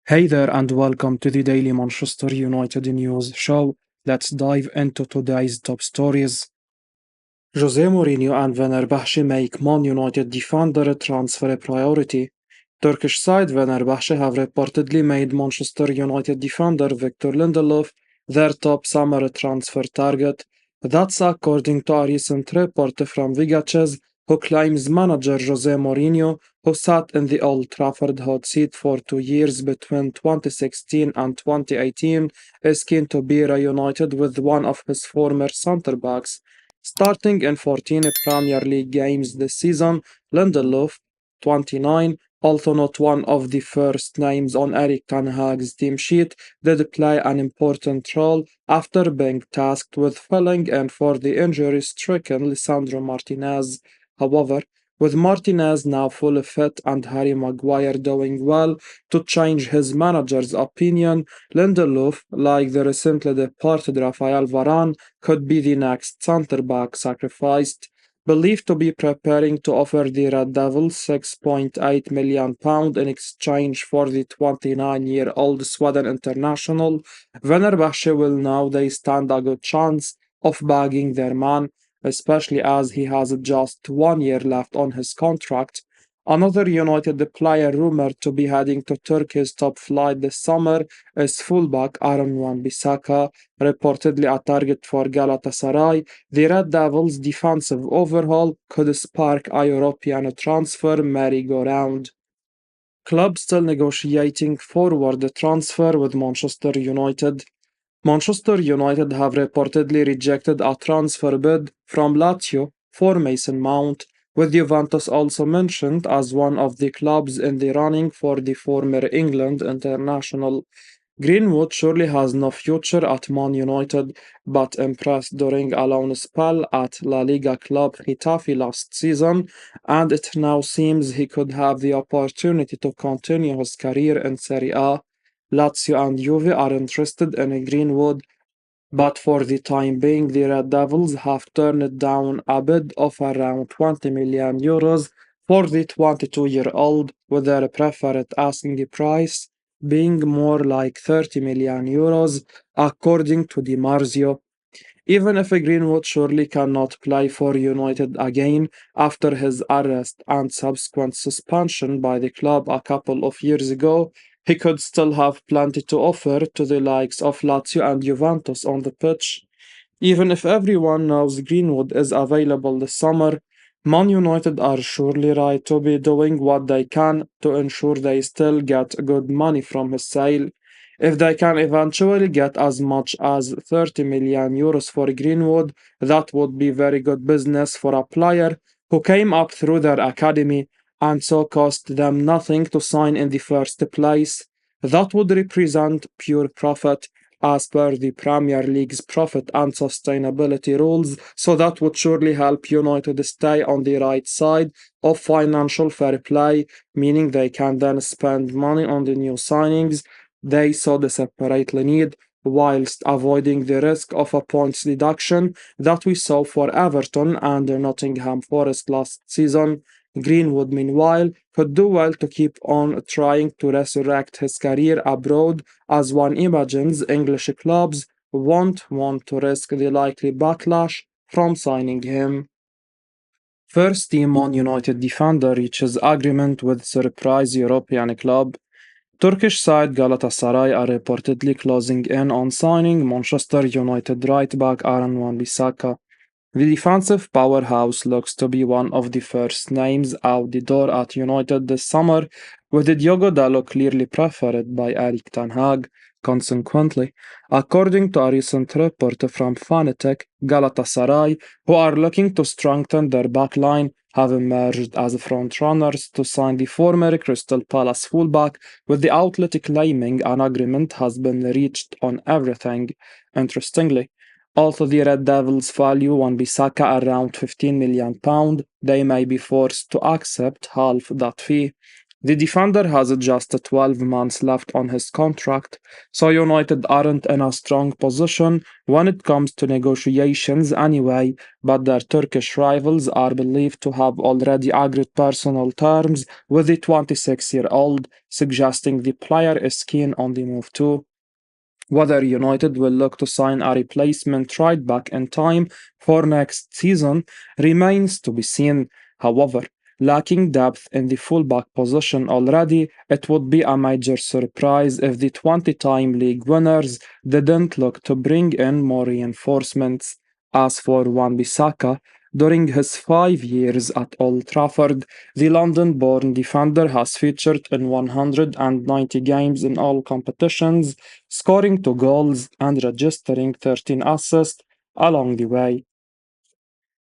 Hey there, and welcome to the Daily Manchester United News Show. Let's dive into today's top stories. Jose Mourinho and Fenerbahce make Man United defender transfer a priority. Turkish side Fenerbahce have reportedly made Manchester United defender Victor Lindelof their top summer transfer target. That's according to a recent report from Fichajes, who claims manager Jose Mourinho, who sat in the Old Trafford hot seat for 2 years between 2016 and 2018, is keen to be reunited with one of his former centre-backs. Starting in 14 Premier League games this season, Lindelof, 29, although not one of the first names on Erik ten Hag's team sheet, did play an important role after being tasked with filling in for the injury-stricken Lisandro Martinez. However, with Martinez now fully fit and Harry Maguire doing well to change his manager's opinion, Lindelof, like the recently departed Rafael Varane, could be the next centre-back sacrificed. Believed to be preparing to offer the Red Devils £6.8 million in exchange for the 29-year-old Sweden international, Fenerbahce will now they stand a good chance of bagging their man, especially as he has just 1 year left on his contract. Another United player rumored to be heading to Turkey's top flight this summer is fullback Aaron Wan-Bissaka, reportedly a target for Galatasaray. The Red Devils' defensive overhaul could spark a European transfer merry-go-round. Club still negotiating forward transfer with Manchester United. Manchester United have reportedly rejected a transfer bid from Lazio for Mason Mount, with Juventus also mentioned as one of the clubs in the running for the former England international. Greenwood surely has no future at Man United, but impressed during a loan spell at La Liga club Getafe last season, and it now seems he could have the opportunity to continue his career in Serie A. Lazio and Juve are interested in Greenwood, but for the time being, the Red Devils have turned down a bid of around €20 million for the 22-year-old, with their preferred asking price being more like €30 million, according to Di Marzio. Even if Greenwood surely cannot play for United again after his arrest and subsequent suspension by the club a couple of years ago, he could still have plenty to offer to the likes of Lazio and Juventus on the pitch. Even if everyone knows Greenwood is available this summer, Man United are surely right to be doing what they can to ensure they still get good money from his sale. If they can eventually get as much as €30 million for Greenwood, that would be very good business for a player who came up through their academy and so cost them nothing to sign in the first place. That would represent pure profit as per the Premier League's profit and sustainability rules, so that would surely help United stay on the right side of financial fair play, meaning they can then spend money on the new signings they so desperately need, whilst avoiding the risk of a points deduction that we saw for Everton and Nottingham Forest last season. Greenwood, meanwhile, could do well to keep on trying to resurrect his career abroad, as one imagines English clubs won't want to risk the likely backlash from signing him. First team Man United defender reaches agreement with surprise European club. Turkish side Galatasaray are reportedly closing in on signing Manchester United right-back Aaron Wan-Bissaka. The defensive powerhouse looks to be one of the first names out the door at United this summer, with Diogo Dalot clearly preferred by Erik ten Hag. Consequently, according to a recent report from Fanatic, Galatasaray, who are looking to strengthen their backline, have emerged as frontrunners to sign the former Crystal Palace fullback, with the outlet claiming an agreement has been reached on everything. Interestingly, although the Red Devils value Wan-Bissaka around £15 million, they may be forced to accept half that fee. The defender has just 12 months left on his contract, so United aren't in a strong position when it comes to negotiations anyway, but their Turkish rivals are believed to have already agreed personal terms with the 26-year-old, suggesting the player is keen on the move too. Whether United will look to sign a replacement right back in time for next season remains to be seen. However, lacking depth in the fullback position already, it would be a major surprise if the 20-time league winners didn't look to bring in more reinforcements. As for Wan-Bissaka, during his 5 years at Old Trafford, the London born defender has featured in 190 games in all competitions, scoring 2 goals and registering 13 assists along the way.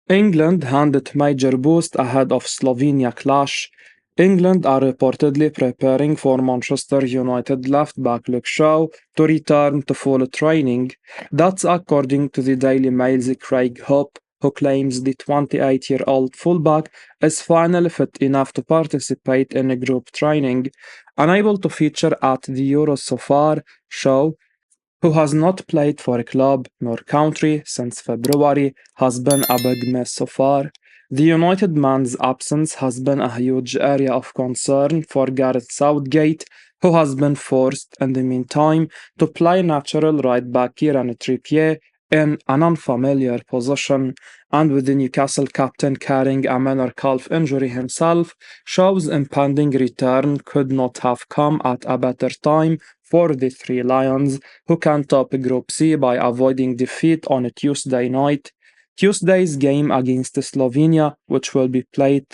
England handed major boost ahead of Slovenia clash. England are reportedly preparing for Manchester United left back Luke Shaw to return to full training. That's according to the Daily Mail's Craig Hope, who claims the 28-year-old fullback is finally fit enough to participate in group training. Unable to feature at the Euros so far, Shaw, who has not played for a club nor country since February, has been a big mess so far. The United man's absence has been a huge area of concern for Gareth Southgate, who has been forced in the meantime to play natural right back Kieran Trippier in an unfamiliar position, and with the Newcastle captain carrying a minor calf injury himself, Shaw's impending return could not have come at a better time for the Three Lions, who can top Group C by avoiding defeat on a Tuesday night. Tuesday's game against Slovenia, which will be played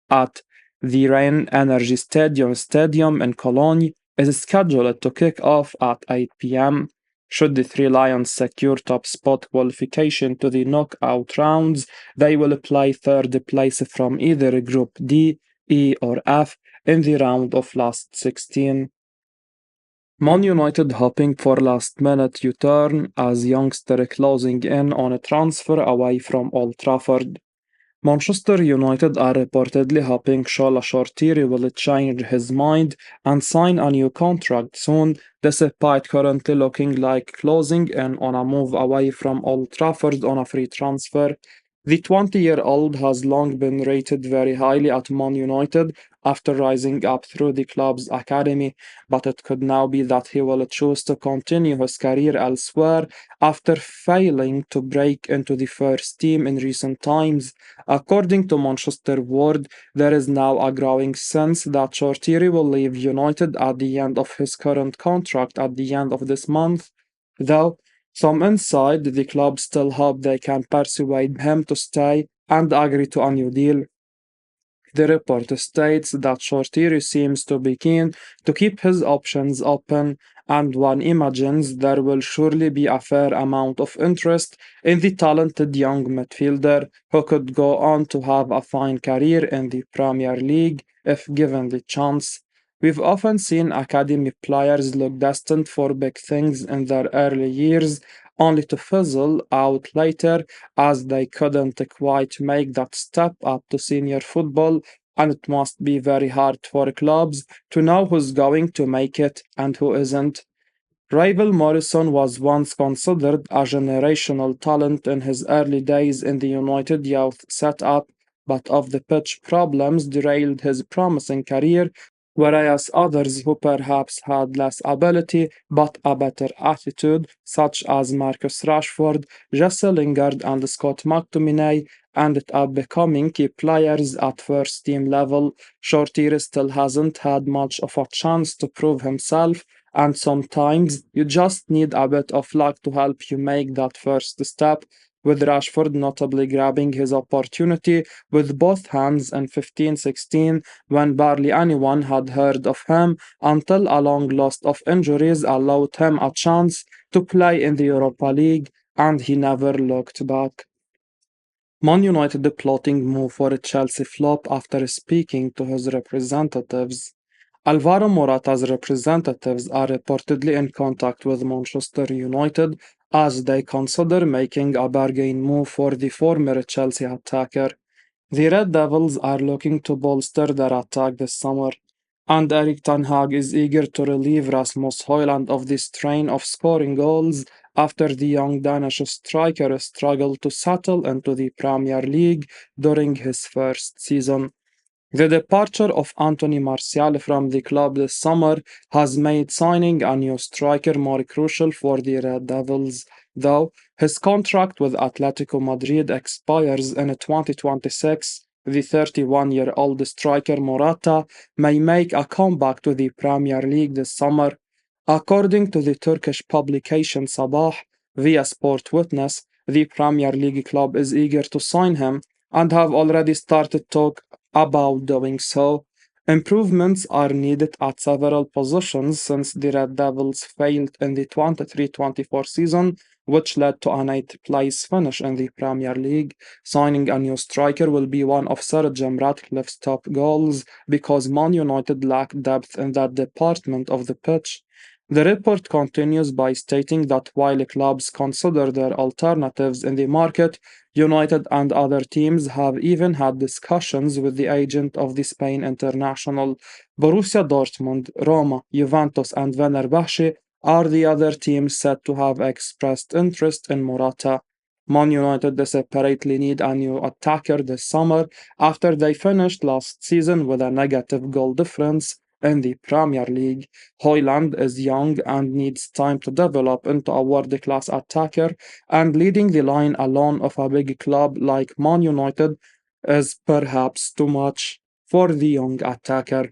at the Rhein Energy Stadium in Cologne, is scheduled to kick off at 8 p.m. Should the Three Lions secure top spot qualification to the knockout rounds, they will play third place from either Group D, E, or F in the round of last 16. Man United hoping for last-minute U-turn as youngster closing in on a transfer away from Old Trafford. Manchester United are reportedly hoping Shola Shortiri will change his mind and sign a new contract soon, despite currently looking like closing in on a move away from Old Trafford on a free transfer. The 20-year-old has long been rated very highly at Man United after rising up through the club's academy, but it could now be that he will choose to continue his career elsewhere after failing to break into the first team in recent times. According to Manchester World, there is now a growing sense that Shortiri will leave United at the end of his current contract at the end of this month, though some inside the club still hope they can persuade him to stay and agree to a new deal. The report states that Shortiri seems to be keen to keep his options open, and one imagines there will surely be a fair amount of interest in the talented young midfielder who could go on to have a fine career in the Premier League if given the chance. We've often seen academy players look destined for big things in their early years, only to fizzle out later as they couldn't quite make that step up to senior football, and it must be very hard for clubs to know who's going to make it and who isn't. Ravel Morrison was once considered a generational talent in his early days in the United youth setup, but off-the-pitch problems derailed his promising career, whereas others who perhaps had less ability but a better attitude, such as Marcus Rashford, Jesse Lingard, and Scott McTominay, ended up becoming key players at first team level. Shorty still hasn't had much of a chance to prove himself, and sometimes you just need a bit of luck to help you make that first step, with Rashford notably grabbing his opportunity with both hands in 15-16 when barely anyone had heard of him until a long list of injuries allowed him a chance to play in the Europa League, and he never looked back. Man United plotting move for a Chelsea flop after speaking to his representatives. Alvaro Morata's representatives are reportedly in contact with Manchester United as they consider making a bargain move for the former Chelsea attacker. The Red Devils are looking to bolster their attack this summer. and Erik ten Hag is eager to relieve Rasmus Højlund of this strain of scoring goals after the young Danish striker struggled to settle into the Premier League during his first season. The departure of Anthony Martial from the club this summer has made signing a new striker more crucial for the Red Devils, though his contract with Atletico Madrid expires in 2026. The 31-year-old striker Morata may make a comeback to the Premier League this summer. According to the Turkish publication Sabah, via Sport Witness, the Premier League club is eager to sign him and have already started talk about doing so. Improvements are needed at several positions since the Red Devils failed in the 23-24 season, which led to an 8th place finish in the Premier League. Signing a new striker will be one of Sir Jim Ratcliffe's top goals because Man United lack depth in that department of the pitch. The report continues by stating that while clubs consider their alternatives in the market, United and other teams have even had discussions with the agent of the Spain international. Borussia Dortmund, Roma, Juventus, and Fenerbahce are the other teams said to have expressed interest in Morata. Man United desperately need a new attacker this summer after they finished last season with a negative goal difference in the Premier League. Højlund is young and needs time to develop into a world-class attacker, and leading the line alone of a big club like Man United is perhaps too much for the young attacker.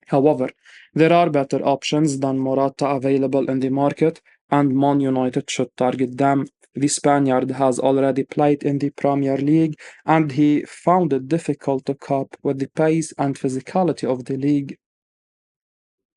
However, there are better options than Morata available in the market, and Man United should target them. The Spaniard has already played in the Premier League, and he found it difficult to cope with the pace and physicality of the league.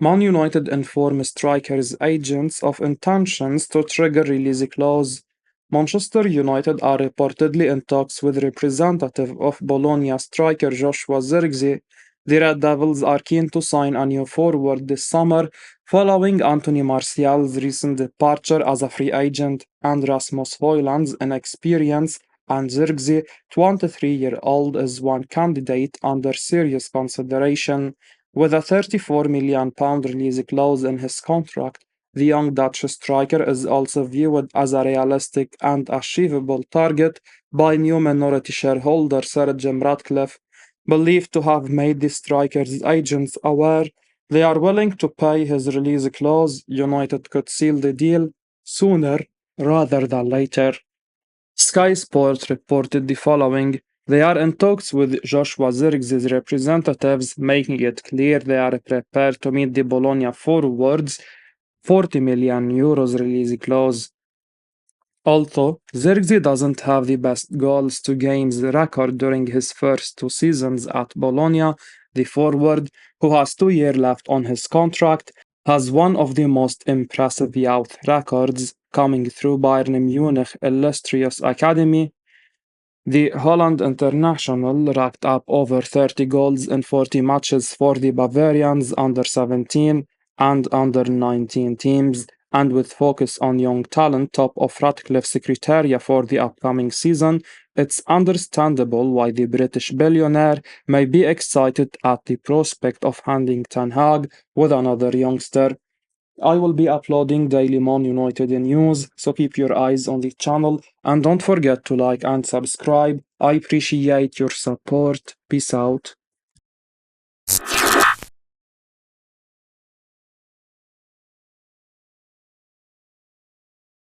Man United informed strikers' agents of intentions to trigger release clause. Manchester United are reportedly in talks with representative of Bologna striker Joshua Zirkzee. The Red Devils are keen to sign a new forward this summer, following Anthony Martial's recent departure as a free agent and Rasmus Højlund's inexperience, and Zirkzee, 23-year-old, is one candidate under serious consideration. With a £34 million release clause in his contract, the young Dutch striker is also viewed as a realistic and achievable target by new minority shareholder Sir Jim Ratcliffe. Believed to have made the striker's agents aware they are willing to pay his release clause, United could seal the deal sooner rather than later. Sky Sports reported the following. They are in talks with Joshua Zirkzee's representatives, making it clear they are prepared to meet the Bologna forward's €40 million release clause. Although Zirkzee doesn't have the best goals to games record during his first 2 seasons at Bologna, the forward, who has 2 years left on his contract, has one of the most impressive youth records coming through Bayern Munich illustrious academy. The Holland international racked up over 30 goals in 40 matches for the Bavarians under 17 and under 19 teams, and with focus on young talent top of Ratcliffe's criteria for the upcoming season, it's understandable why the British billionaire may be excited at the prospect of handing Ten Hag with another youngster. I will be uploading daily Man United news, so keep your eyes on the channel and don't forget to like and subscribe. I appreciate your support. Peace out.